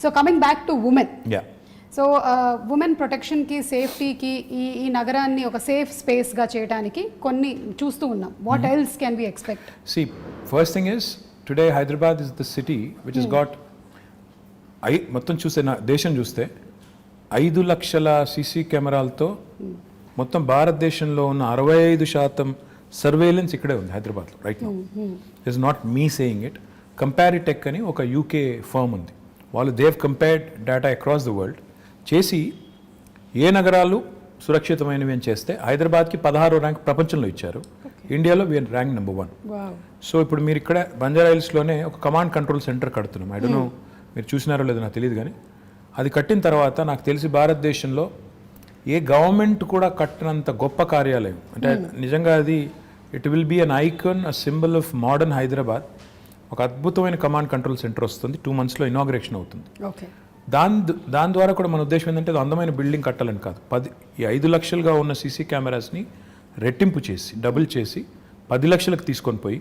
So coming back to women, ya so women ప్రొటెక్షన్కి సేఫ్టీకి ఈ నగరాన్ని ఒక సేఫ్ స్పేస్గా చేయడానికి కొన్ని చూస్తూ ఉన్నాం. What else can we expect? See, first thing is, today Hyderabad is the city which has got, మొత్తం చూస్తే దేశం చూస్తే 5 లక్షల సీసీ కెమెరాలతో మొత్తం భారతదేశంలో ఉన్న 65% సర్వేలెన్స్ ఇక్కడే ఉంది హైదరాబాద్లో right now. Is not me saying it. Comparitech అని ఒక యూకే ఫర్మ్ ఉంది, వాళ్ళు they've compared data across the world చేసి ఏ నగరాలు సురక్షితమైనవి అని చేస్తే హైదరాబాద్కి 16వ ర్యాంక్ ప్రపంచంలో ఇచ్చారు. ఇండియాలో వీఆర్ ర్యాంక్ నెంబర్ 1. సో ఇప్పుడు మీరు ఇక్కడ బంజారా హిల్స్లోనే ఒక కమాండ్ కంట్రోల్ సెంటర్ కడుతున్నాం. ఐ డోంట్ నో మీరు చూసినారో లేదో నాకు తెలియదు, కానీ అది కట్టిన తర్వాత నాకు తెలిసి భారతదేశంలో ఏ గవర్నమెంట్ కూడా కట్టినంత గొప్ప కార్యాలయం అంటే నిజంగా అది it will be an icon, a symbol of modern Hyderabad. ఒక అద్భుతమైన కమాండ్ కంట్రోల్ సెంటర్ వస్తుంది, 2 monthsలో ఇనాగ్రేషన్ అవుతుంది. దాని ద్వారా కూడా మన ఉద్దేశం ఏంటంటే అది అందమైన బిల్డింగ్ కట్టాలని కాదు, 5 లక్షలుగా ఉన్న సీసీ కెమెరాస్ని రెట్టింపు చేసి డబుల్ చేసి 10 లక్షలకు తీసుకొని పోయి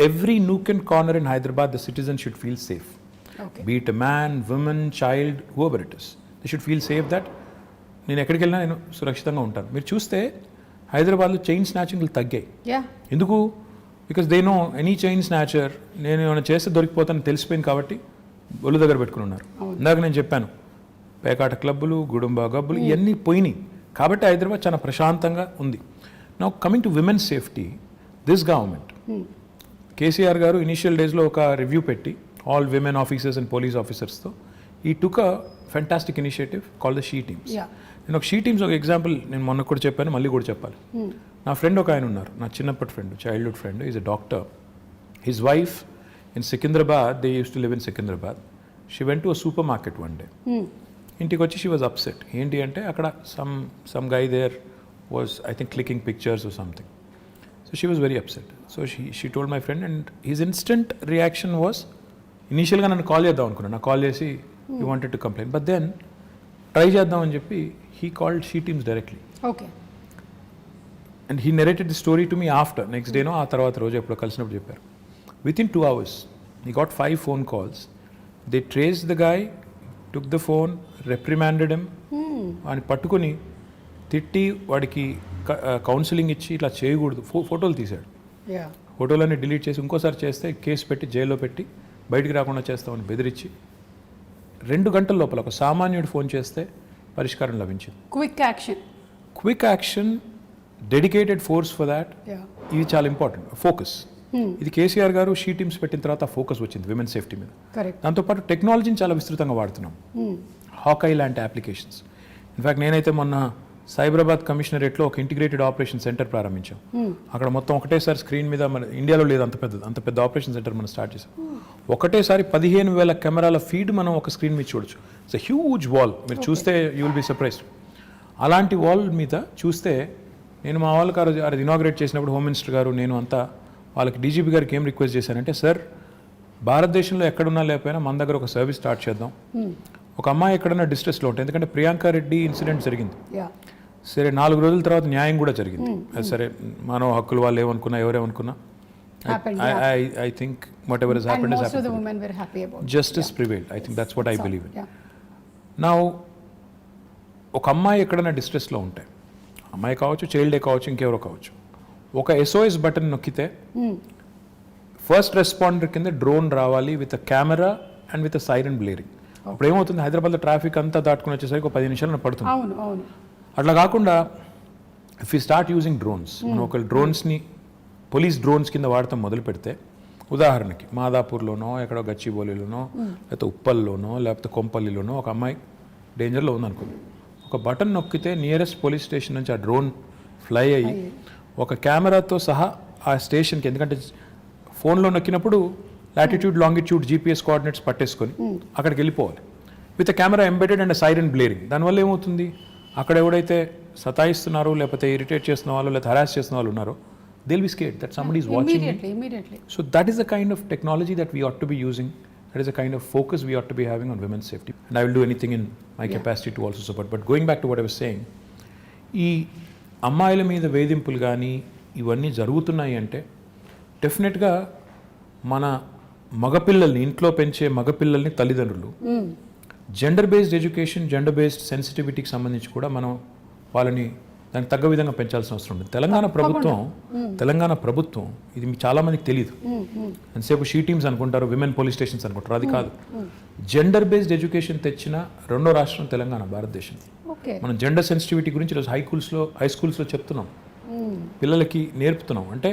every nook and corner in Hyderabad the citizen should feel safe. Be it man, women, child, whoever it is, they should feel safe that నేను ఎక్కడికి వెళ్ళినా నేను సురక్షితంగా ఉంటాను. మీరు చూస్తే హైదరాబాద్లో చైన్ స్నాచింగ్లు తగ్గాయి. ఎందుకు? Because they know any chain snatcher నేను ఏమైనా చేస్తే దొరికిపోతాను తెలిసిపోయింది కాబట్టి ఒళ్ళు దగ్గర పెట్టుకుని ఉన్నారు. ఇందాక నేను చెప్పాను పేకాట క్లబ్బులు, గుడుంబా గబ్బులు ఇవన్నీ పోయినాయి కాబట్టి హైదరాబాద్ చాలా ప్రశాంతంగా ఉంది. Now coming to women safety, this government KCR గారు ఇనిషియల్ డేస్లో ఒక రివ్యూ పెట్టి all women officers and police ఆఫీసర్స్తో ఈ took a fantastic initiative call the she teams. నేను ఒక షీ టీమ్స్ ఒక ఎగ్జాంపుల్ నేను మొన్న కూడా చెప్పాను, మళ్ళీ కూడా చెప్పాలి. నా ఫ్రెండ్ ఒక ఆయన ఉన్నారు, నా చిన్నప్పటి friend, childhood friend, is a doctor. His wife in Secunderabad, they use to live in Secunderabad. She went to a supermarket one day. ఇంటికి వచ్చి షీ వాజ్ అప్సెట్. ఏంటి అంటే అక్కడ some guy there was I think clicking pictures or something. So she was very upset. So she told my friend and his instant reaction was, ఇనీషియల్గా నన్ను call చేద్దాం అనుకున్నాను, నాకు కాల్ చేసి you wanted to complaint, but then try చేద్దాం అని చెప్పి he called she teams డైరెక్ట్లీ. Okay. And he narrated the story to me after, next డేనో ఆ తర్వాత రోజు ఎప్పుడో కలిసినప్పుడు చెప్పారు. With in 2 hours he got 5 phone calls. They traced the guy, took the phone, reprimanded him, అని పట్టుకొని తిట్టి వాడికి కౌన్సిలింగ్ ఇచ్చి ఇట్లా చేయకూడదు, ఫోటోలు తీశాడు. ఫోటోలన్నీ డిలీట్ చేసి ఇంకోసారి చేస్తే కేసు పెట్టి జైల్లో పెట్టి బయటికి రాకుండా చేస్తామని బెదిరించి 2 గంటల లోపల ఒక సామాన్యుడు ఫోన్ చేస్తే పరిష్కారం లభించింది. Quick action, dedicated force for that. ఇది చాలా ఇంపార్టెంట్. ఫోకస్, ఇది కేసీఆర్ గారు షీ టీమ్స్ పెట్టిన తర్వాత ఫోకస్ వచ్చింది విమెన్ సేఫ్టీ మీద. దాంతోపాటు టెక్నాలజీని చాలా విస్తృతంగా వాడుతున్నాం, హాకై లాంటి అప్లికేషన్స్. ఇన్ఫ్యాక్ట్ నేనైతే మొన్న సైబరాబాద్ కమిషనరేట్లో ఒక ఇంటిగ్రేటెడ్ ఆపరేషన్ సెంటర్ ప్రారంభించాం. అక్కడ మొత్తం ఒకటేసారి స్క్రీన్ మీద, మన ఇండియాలో లేదు అంత పెద్ద ఆపరేషన్ సెంటర్ మనం స్టార్ట్ చేసాం. ఒకటేసారి 15,000 కెమెరాల ఫీడ్ మనం ఒక స్క్రీన్ మీద చూడొచ్చు. ఇట్స్ ఎ హ్యూజ్ వాల్, మీరు చూస్తే యూ విల్ బి సర్ప్రైజ్డ్. అలాంటి వాల్ మీద చూస్తే నేను మా వాళ్ళకి అది ఇనాగ్రేట్ చేసినప్పుడు హోమ్ మినిస్టర్ గారు నేను అంతా వాళ్ళకి డీజీపీ గారికి ఏం రిక్వెస్ట్ చేశానంటే, సార్ భారతదేశంలో ఎక్కడున్నా లేకపోయినా మన దగ్గర ఒక సర్వీస్ స్టార్ట్ చేద్దాం. ఒక అమ్మాయి ఎక్కడన్నా డిస్ట్రెస్లో ఉంటుంది, ఎందుకంటే ప్రియాంక రెడ్డి ఇన్సిడెంట్ జరిగింది, సరే 4 రోజుల తర్వాత న్యాయం కూడా జరిగింది. సరే మానవ హక్కులు వాళ్ళు ఏమనుకున్నా ఎవరేమనుకున్నా I think whatever has happened has happened. And most of the women were happy about it. Justice prevailed. I think that's what I believe in. Now ఒక అమ్మాయి ఎక్కడైనా డిస్ట్రెస్లో ఉంటే, అమ్మాయి కావచ్చు, చైల్డే కావచ్చు, ఇంకెవరో కావచ్చు, ఒక SOS బటన్ నొక్కితే ఫస్ట్ రెస్పాండర్ కింద డ్రోన్ రావాలి with a camera and with a siren blaring. అప్పుడు ఏమవుతుంది, హైదరాబాద్లో ట్రాఫిక్ అంతా దాటుకుని వచ్చేసరికి ఒక 10 నిమిషాలు పడుతుంది. అట్లా కాకుండా if you start using drones, మనం ఒక డ్రోన్స్ని పోలీస్ డ్రోన్స్ కింద వాడటం మొదలు పెడితే, ఉదాహరణకి మాదాపూర్లోనో ఎక్కడో గచ్చిబౌలిలోనో లేకపోతే ఉప్పల్లోనో లేకపోతే కొంపల్లిలోనో ఒక అమ్మాయి డేంజర్లో ఉందనుకోండి, ఒక బటన్ నొక్కితే నియరెస్ట్ పోలీస్ స్టేషన్ నుంచి ఆ డ్రోన్ ఫ్లై అయ్యి ఒక కెమెరాతో సహా ఆ స్టేషన్కి, ఎందుకంటే ఫోన్లో నొక్కినప్పుడు లాటిట్యూడ్ లాంగిట్యూడ్ GPS కోఆర్డినేట్స్ పట్టేసుకొని అక్కడికి వెళ్ళిపోవాలి with camera embedded and siren blaring. దానివల్ల ఏమవుతుంది, అక్కడ ఎవడైతే సతాయిస్తున్నారో లేకపోతే ఇరిటేట్ చేస్తున్న వాళ్ళు లేకపోతే హరాస్ చేస్తున్న వాళ్ళు ఉన్నారో, they'll be scared that somebody is watching immediately. So that is the kind of technology that we ought to be using. That is the kind of focus we ought to be having on women's safety. And I will do anything in my capacity to also support. But going back to what I was saying, ఈ అమ్మాయిల మీద వేధింపులు కానీ ఇవన్నీ జరుగుతున్నాయి అంటే డెఫినెట్గా మన మగపిల్లల్ని ఇంట్లో పెంచే మగపిల్లల్ని తల్లిదండ్రులు gender based education, gender based సెన్సిటివిటీకి సంబంధించి కూడా మనం వాళ్ళని దానికి తగ్గ విధంగా పెంచాల్సిన అవసరం ఉంది. తెలంగాణ ప్రభుత్వం ఇది మీకు చాలా మందికి తెలియదు. ఎంతసేపు షీ టీమ్స్ అనుకుంటారు, విమెన్ పోలీస్ స్టేషన్స్ అనుకుంటారు. అది కాదు. జెండర్ బేస్డ్ ఎడ్యుకేషన్ తెచ్చిన రెండో రాష్ట్రం తెలంగాణ, భారతదేశం. మనం జెండర్ సెన్సిటివిటీ గురించి ఈరోజు హై స్కూల్స్లో చెప్తున్నాం, పిల్లలకి నేర్పుతున్నాం. అంటే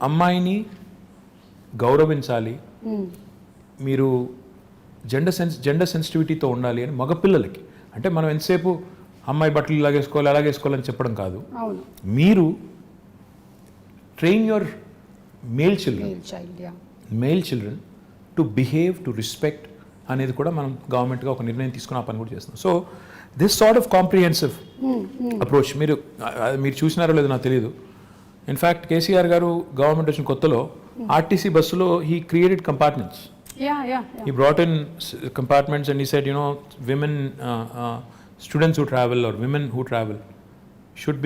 అమ్మాయిని గౌరవించాలి, మీరు జెండర్ సెన్సిటివిటీతో ఉండాలి అని మగపిల్లలకి. అంటే మనం ఎంతసేపు అమ్మాయి బట్టలు అలాగేసుకోవాలని చెప్పడం కాదు. మీరు train your male children to behave, to respect అనేది కూడా మనం గవర్నమెంట్గా ఒక నిర్ణయం తీసుకుని ఆ పని కూడా చేస్తున్నాం. So this sort of comprehensive approach మీరు చూసినారో లేదో నాకు తెలియదు. ఇన్ఫ్యాక్ట్ కేసీఆర్ గారు గవర్నమెంట్ వచ్చిన కొత్తలో ఆర్టీసీ బస్సులో he created compartments. He brought in compartments and he said, women, students who travel or women who travel should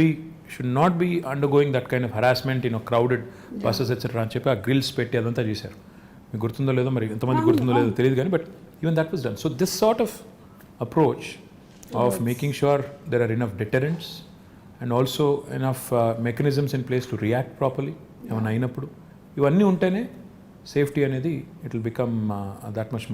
not be undergoing that kind of harassment, crowded buses, etc. అని చెప్పి ఆ grills పెట్టి అదంతా చేశారు. మీకు గుర్తుందో లేదో, మరి ఎంతమంది గుర్తుందో లేదో తెలియదు కానీ, but even that was done. So this sort of approach of making sure there are enough deterrents and also enough mechanisms in place to react properly ఏమైనా అయినప్పుడు, ఇవన్నీ ఉంటేనే సేఫ్టీ అనేది it will become that much more.